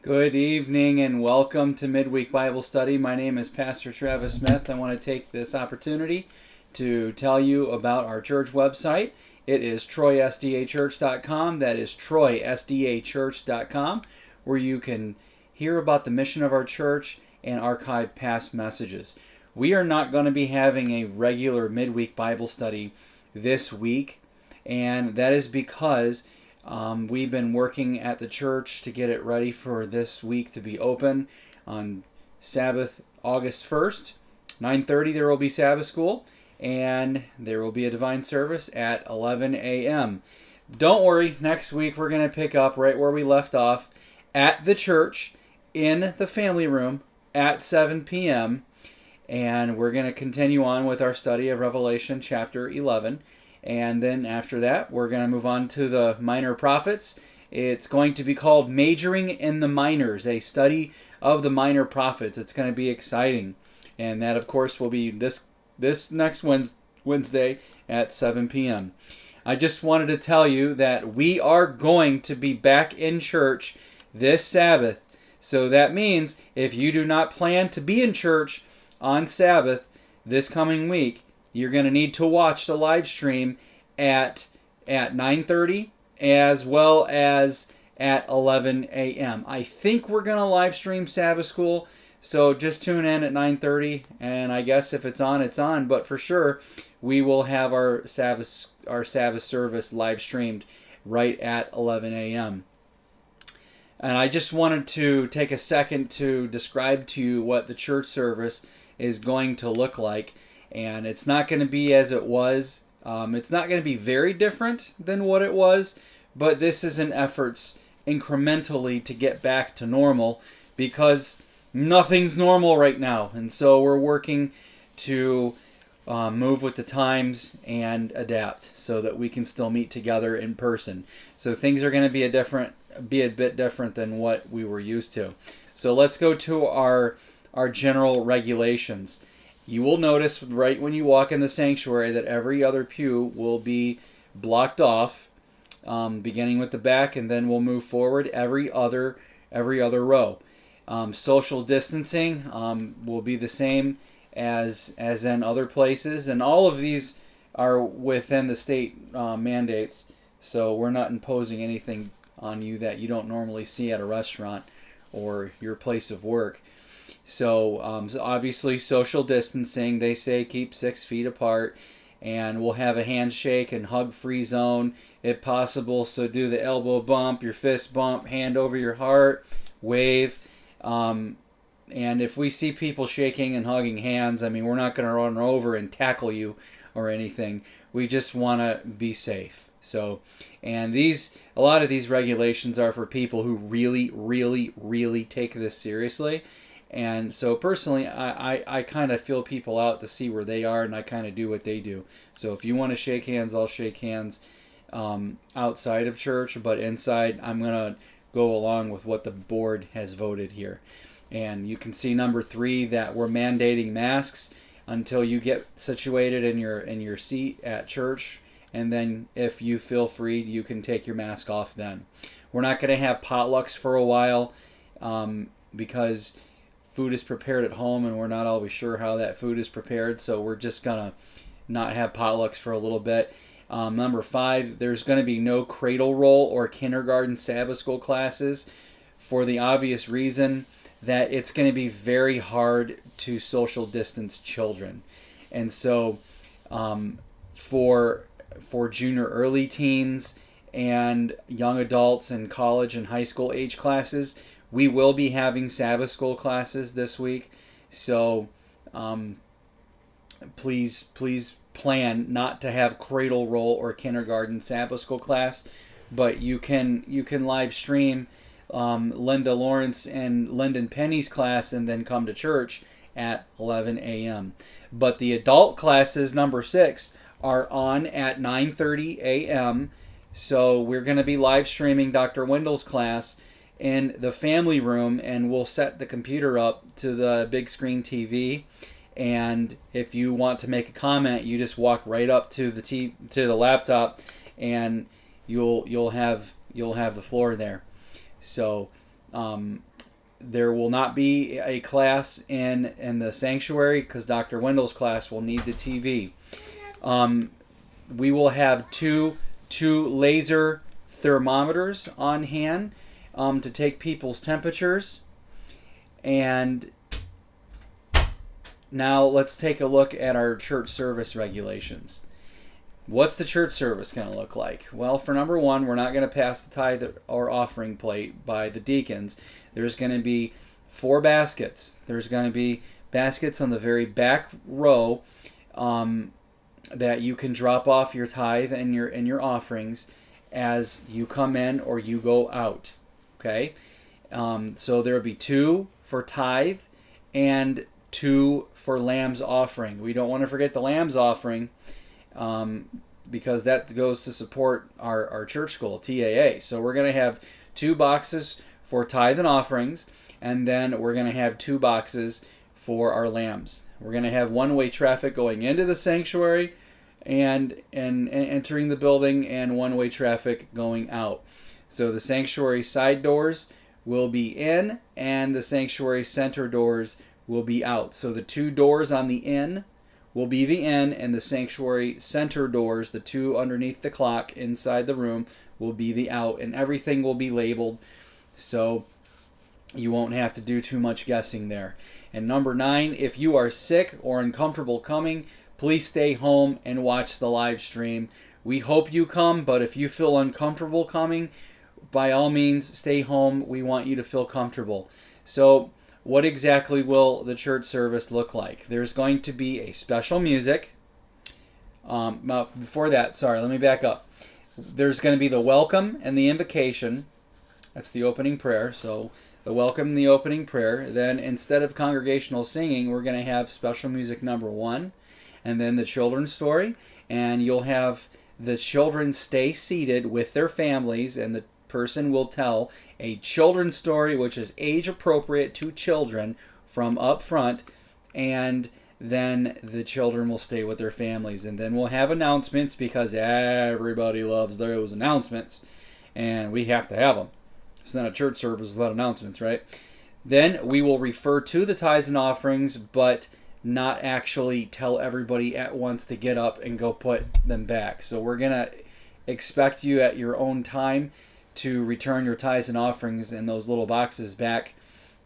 Good evening and welcome to Midweek Bible Study. My name is Pastor Travis Smith. I want to take this opportunity to tell you about our church website. It is troysdachurch.com. That is troysdachurch.com, where you can hear about the mission of our church and archive past messages. We are not going to be having a regular midweek Bible study this week, and that is because we've been working at the church to get it ready for this week to be open on Sabbath, August 1st. 9:30 there will be Sabbath School, and there will be a divine service at 11 a.m. Don't worry, next week we're going to pick up right where we left off at the church in the family room at 7 p.m. And we're going to continue on with our study of Revelation chapter 11. And then after that, we're going to move on to the minor prophets. It's going to be called Majoring in the Minors, a study of the minor prophets. It's going to be exciting. And that, of course, will be this next Wednesday at 7 p.m. I just wanted to tell you that we are going to be back in church this Sabbath. So that means if you do not plan to be in church on Sabbath this coming week, you're going to need to watch the live stream at 9:30 as well as at 11 a.m. I think we're going to live stream Sabbath School, so just tune in at 9:30, and I guess if it's on, it's on. But for sure, we will have our Sabbath service live streamed right at 11 a.m. And I just wanted to take a second to describe to you what the church service is going to look like. And it's not going to be as it was. It's not going to be very different than what it was, but this is an effort incrementally to get back to normal because nothing's normal right now. And so we're working to move with the times and adapt so that we can still meet together in person. So things are going to be a bit different than what we were used to. So let's go to our general regulations. You will notice right when you walk in the sanctuary that every other pew will be blocked off, beginning with the back, and then we'll move forward every other row. Social distancing will be the same as in other places, and all of these are within the state mandates. So we're not imposing anything on you that you don't normally see at a restaurant or your place of work. So obviously social distancing, they say keep 6 feet apart, and we'll have a handshake and hug-free zone if possible. So do the elbow bump, your fist bump, hand over your heart, wave. And if we see people shaking and hugging hands, I mean, we're not going to run over and tackle you or anything. We just want to be safe. So, and a lot of these regulations are for people who really, really, really take this seriously. And so personally, I kind of feel people out to see where they are, and I kind of do what they do. So if you want to shake hands, I'll shake hands outside of church, but inside I'm going to go along with what the board has voted here. And you can see number 3 that we're mandating masks until you get situated in your seat at church, and then if you feel free, you can take your mask off then. We're not going to have potlucks for a while because food is prepared at home, and we're not always sure how that food is prepared, so we're just gonna not have potlucks for a little bit. Number 5, there's going to be no cradle roll or kindergarten Sabbath School classes for the obvious reason that it's going to be very hard to social distance children. And so for junior early teens and young adults and college and high school age classes, we will be having Sabbath School classes this week, so please plan not to have cradle roll or kindergarten Sabbath School class, but you can live stream Linda Lawrence and Lyndon Penny's class and then come to church at 11 a.m. But the adult classes, number 6, are on at 9:30 a.m., so we're going to be live streaming Dr. Wendell's class in the family room, and we'll set the computer up to the big screen TV. And if you want to make a comment, you just walk right up to the laptop, and you'll have the floor there. So There will not be a class in the sanctuary because Dr. Wendell's class will need the TV. We will have two laser thermometers on hand to take people's temperatures. And now let's take a look at our church service regulations. What's the church service going to look like? Well, for number one, we're not going to pass the tithe or offering plate by the deacons. There's going to be 4 baskets. There's going to be baskets on the very back row that you can drop off your tithe and your offerings as you come in or you go out. Okay? So there will be 2 for tithe and 2 for lamb's offering. We don't want to forget the lamb's offering. Because that goes to support our church school, TAA. So we're going to have 2 boxes for tithe and offerings, and then we're going to have 2 boxes for our lambs. We're going to have one-way traffic going into the sanctuary and entering the building, and one-way traffic going out. So the sanctuary side doors will be in, and the sanctuary center doors will be out. So the 2 doors on the in will be the in, and the sanctuary center doors, the 2 underneath the clock inside the room, will be the out, and everything will be labeled so you won't have to do too much guessing there. And number 9, if you are sick or uncomfortable coming, please stay home and watch the live stream. We hope you come, but if you feel uncomfortable coming, by all means, stay home. We want you to feel comfortable. So what exactly will the church service look like? There's going to be a special music. Before that, let me back up. There's going to be the welcome and the invocation. That's the opening prayer. So the welcome and the opening prayer. Then instead of congregational singing, we're going to have special music number 1. And then the children's story. And you'll have the children stay seated with their families, and the person will tell a children's story which is age appropriate to children from up front, and then the children will stay with their families. And then we'll have announcements because everybody loves those announcements, and we have to have them. It's not a church service without announcements, right? Then we will refer to the tithes and offerings, but not actually tell everybody at once to get up and go put them back. So we're going to expect you at your own time to return your tithes and offerings in those little boxes back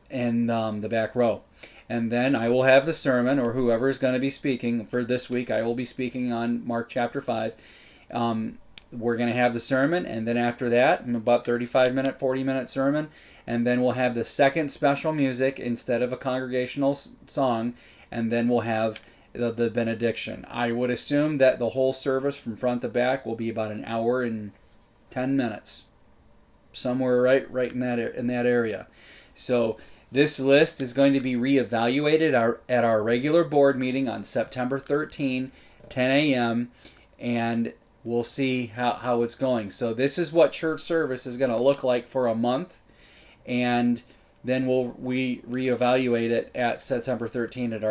in the back row. And then I will have the sermon, or whoever is going to be speaking. For this week, I will be speaking on Mark chapter 5. We're going to have the sermon, and then after that, about 35-minute, 40-minute sermon, and then we'll have the second special music instead of a congregational song, and then we'll have the benediction. I would assume that the whole service from front to back will be about an hour and 10 minutes. Somewhere right in that area. So this list is going to be reevaluated at our regular board meeting on September 13, 10 a.m., and we'll see how it's going. So this is what church service is going to look like for a month, and then we reevaluate it at September 13 at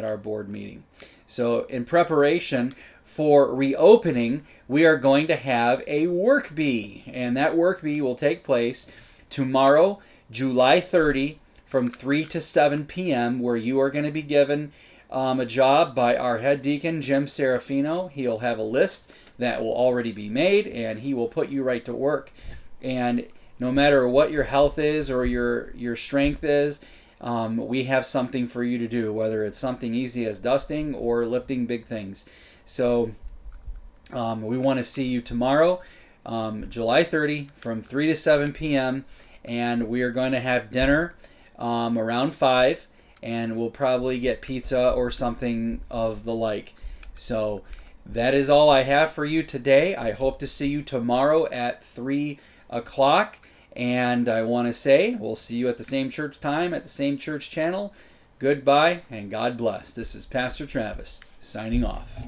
our board meeting. So in preparation for reopening, we are going to have a work bee, and that work bee will take place tomorrow, July 30, from 3 to 7 p.m., where you are going to be given a job by our head deacon, Jim Serafino. He'll have a list that will already be made, and he will put you right to work. And no matter what your health is or your strength is, we have something for you to do, whether it's something easy as dusting or lifting big things. So we want to see you tomorrow, July 30, from 3 to 7 p.m., and we are going to have dinner around 5, and we'll probably get pizza or something of the like. So that is all I have for you today. I hope to see you tomorrow at 3 o'clock. And I want to say we'll see you at the same church time, at the same church channel. Goodbye, and God bless. This is Pastor Travis, signing off.